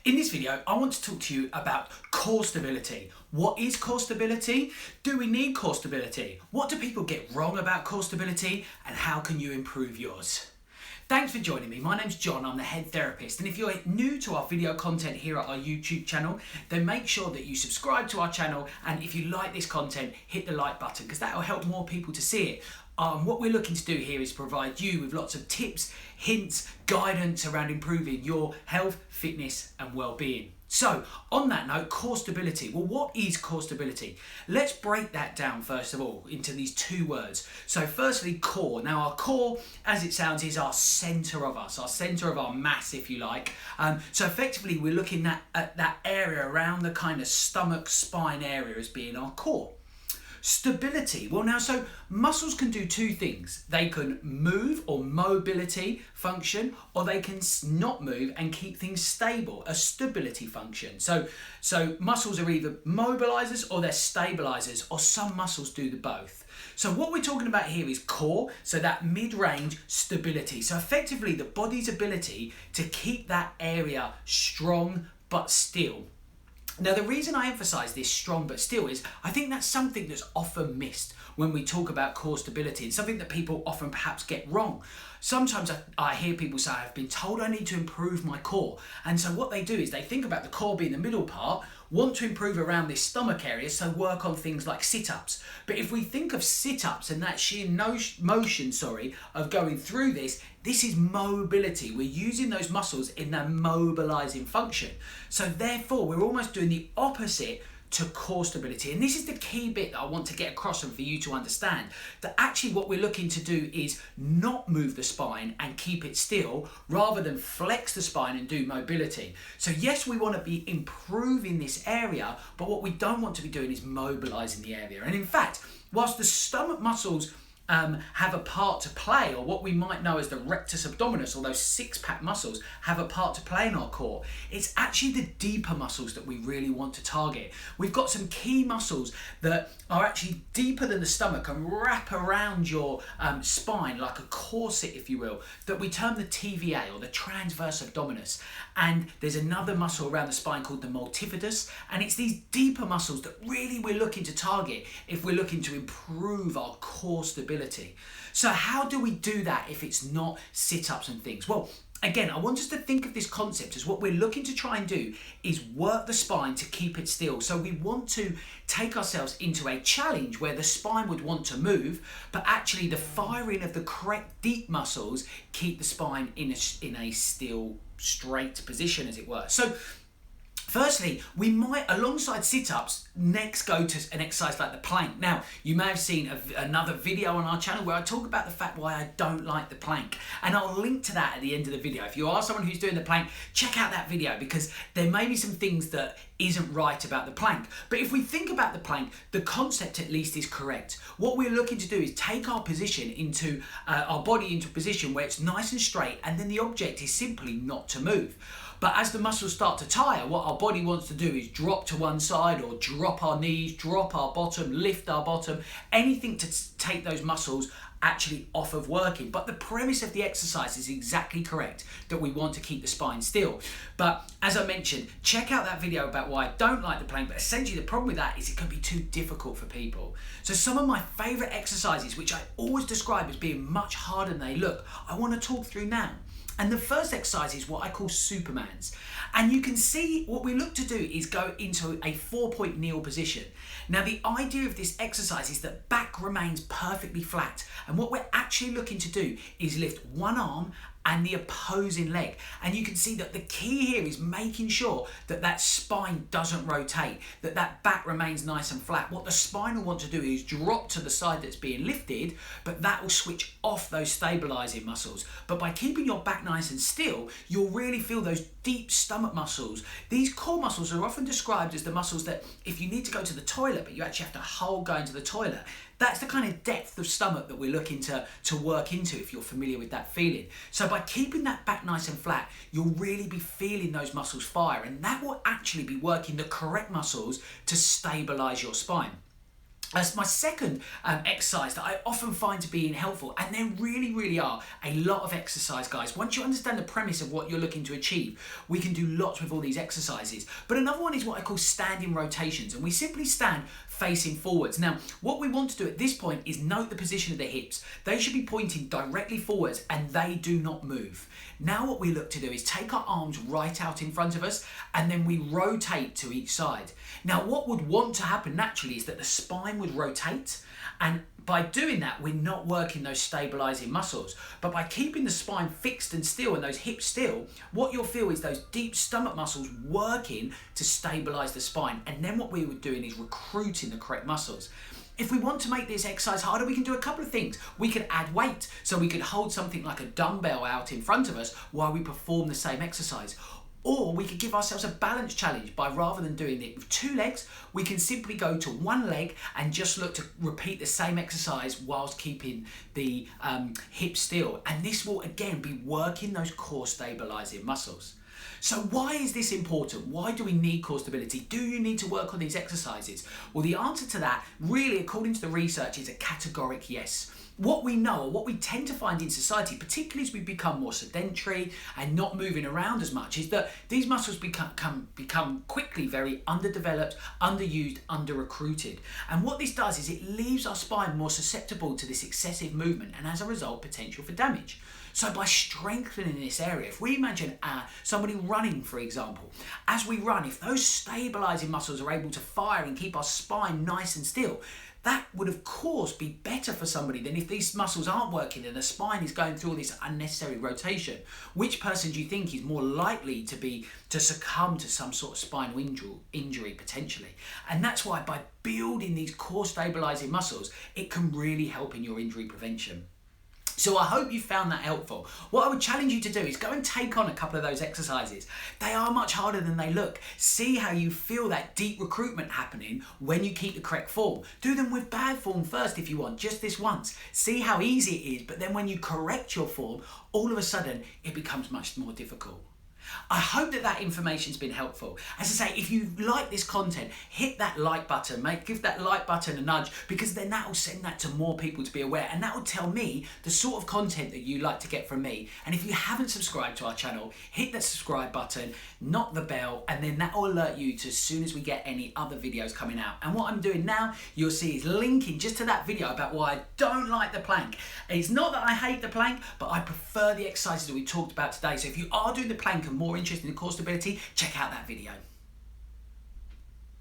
In this video, I want to talk to you about core stability. What is core stability? Do we need core stability? What do people get wrong about core stability? And how can you improve yours? Thanks for joining me. My name's John, I'm the head therapist. And if you're new to our video content here at our YouTube channel, then make sure that you subscribe to our channel. And if you like this content, hit the like button because that will help more people to see it. What we're looking to do here is provide you with lots of tips, hints, guidance around improving your health, fitness and well-being. So on that note, core stability. Well, what is core stability? Let's break that down first of all into these two words. So firstly, core. Now our core, as it sounds, is our center of us, our center of our mass, if you like. So effectively we're looking at that area around the kind of stomach, spine area as being our core. Stability. Well now, so muscles can do two things. They can move or mobility function, or they can not move and keep things stable, a stability function. So muscles are either mobilizers or they're stabilizers, or some muscles do the both. So what we're talking about here is core, so that mid-range stability. So effectively the body's ability to keep that area strong but still. Now the reason I emphasise this strong but still is I think that's something that's often missed when we talk about core stability. It's something that people often perhaps get wrong. Sometimes I hear people say, I've been told I need to improve my core. And so what they do is they think about the core being the middle part, want to improve around this stomach area, so work on things like sit-ups. But if we think of sit-ups and that sheer motion of going through this is mobility. We're using those muscles in their mobilizing function. So therefore, we're almost doing the opposite to core stability. And this is the key bit that I want to get across and for you to understand, that actually what we're looking to do is not move the spine and keep it still, rather than flex the spine and do mobility. So yes, we want to be improving this area, but what we don't want to be doing is mobilizing the area. And in fact, whilst the stomach muscles have a part to play, or what we might know as the rectus abdominis, or those six-pack muscles have a part to play in our core, it's actually the deeper muscles that we really want to target. We've got some key muscles that are actually deeper than the stomach and wrap around your spine like a corset, if you will, that we term the TVA, or the transverse abdominis. And there's another muscle around the spine called the multifidus, and it's these deeper muscles that really we're looking to target if we're looking to improve our core stability. So how do we do that if it's not sit-ups and things? Well, again, I want us to think of this concept as what we're looking to try and do is work the spine to keep it still. So we want to take ourselves into a challenge where the spine would want to move, but actually the firing of the correct deep muscles keep the spine in a still, straight position, as it were. So firstly, we might, alongside sit-ups, next go to an exercise like the plank. Now, you may have seen another video on our channel where I talk about the fact why I don't like the plank. And I'll link to that at the end of the video. If you are someone who's doing the plank, check out that video because there may be some things that isn't right about the plank. But if we think about the plank, the concept at least is correct. What we're looking to do is take our position into, our body into a position where it's nice and straight, and then the object is simply not to move. But as the muscles start to tire, what our body wants to do is drop to one side, or drop our knees, drop our bottom, lift our bottom, anything to take those muscles actually off of working. But the premise of the exercise is exactly correct, that we want to keep the spine still. But as I mentioned, check out that video about why I don't like the plank, but essentially the problem with that is it can be too difficult for people. So some of my favorite exercises, which I always describe as being much harder than they look, I want to talk through now. And the first exercise is what I call Supermans. And you can see what we look to do is go into a 4-point kneel position. Now the idea of this exercise is that back remains perfectly flat. And what we're actually looking to do is lift one arm and the opposing leg. And you can see that the key here is making sure that that spine doesn't rotate, that that back remains nice and flat. What the spine will want to do is drop to the side that's being lifted, but that will switch off those stabilizing muscles. But by keeping your back nice and still, you'll really feel those deep stomach muscles. These core muscles are often described as the muscles that if you need to go to the toilet, but you actually have to hold going to the toilet, that's the kind of depth of stomach that we're looking to work into, if you're familiar with that feeling. So by keeping that back nice and flat, you'll really be feeling those muscles fire, and that will actually be working the correct muscles to stabilize your spine. As my second exercise that I often find to be helpful, and there really are a lot of exercise, guys. Once you understand the premise of what you're looking to achieve, we can do lots with all these exercises. But another one is what I call standing rotations, and we simply stand facing forwards. Now, what we want to do at this point is note the position of the hips. They should be pointing directly forwards and they do not move. Now what we look to do is take our arms right out in front of us and then we rotate to each side. Now what would want to happen naturally is that the spine would rotate, and by doing that we're not working those stabilizing muscles. But by keeping the spine fixed and still and those hips still, what you'll feel is those deep stomach muscles working to stabilize the spine, and then what we were doing is recruiting the correct muscles. If we want to make this exercise harder, we can do a couple of things. We could add weight, so we could hold something like a dumbbell out in front of us while we perform the same exercise. Or we could give ourselves a balance challenge by, rather than doing it with 2 legs, we can simply go to 1 leg and just look to repeat the same exercise whilst keeping the hips still. And this will again be working those core stabilizing muscles. So why is this important? Why do we need core stability? Do you need to work on these exercises? Well, the answer to that, really, according to the research, is a categoric yes. What we know, or what we tend to find in society, particularly as we become more sedentary and not moving around as much, is that these muscles become quickly very underdeveloped, underused, under-recruited. And what this does is it leaves our spine more susceptible to this excessive movement, and as a result, potential for damage. So by strengthening this area, if we imagine somebody running, for example, as we run, if those stabilizing muscles are able to fire and keep our spine nice and still, that would of course be better for somebody than if these muscles aren't working and the spine is going through all this unnecessary rotation. Which person do you think is more likely to succumb to some sort of spinal injury potentially? And that's why by building these core stabilizing muscles, it can really help in your injury prevention. So I hope you found that helpful. What I would challenge you to do is go and take on a couple of those exercises. They are much harder than they look. See how you feel that deep recruitment happening when you keep the correct form. Do them with bad form first if you want, just this once. See how easy it is, but then when you correct your form, all of a sudden it becomes much more difficult. I hope that information's been helpful. As I say, if you like this content, hit that like button, give that like button a nudge, because then that will send that to more people to be aware, and that will tell me the sort of content that you like to get from me. And if you haven't subscribed to our channel, hit that subscribe button, knock the bell, and then that will alert you to as soon as we get any other videos coming out. And what I'm doing now, you'll see, is linking just to that video about why I don't like the plank. It's not that I hate the plank, but I prefer the exercises that we talked about today. So if you are doing the plank and more interested in core stability, check out that video.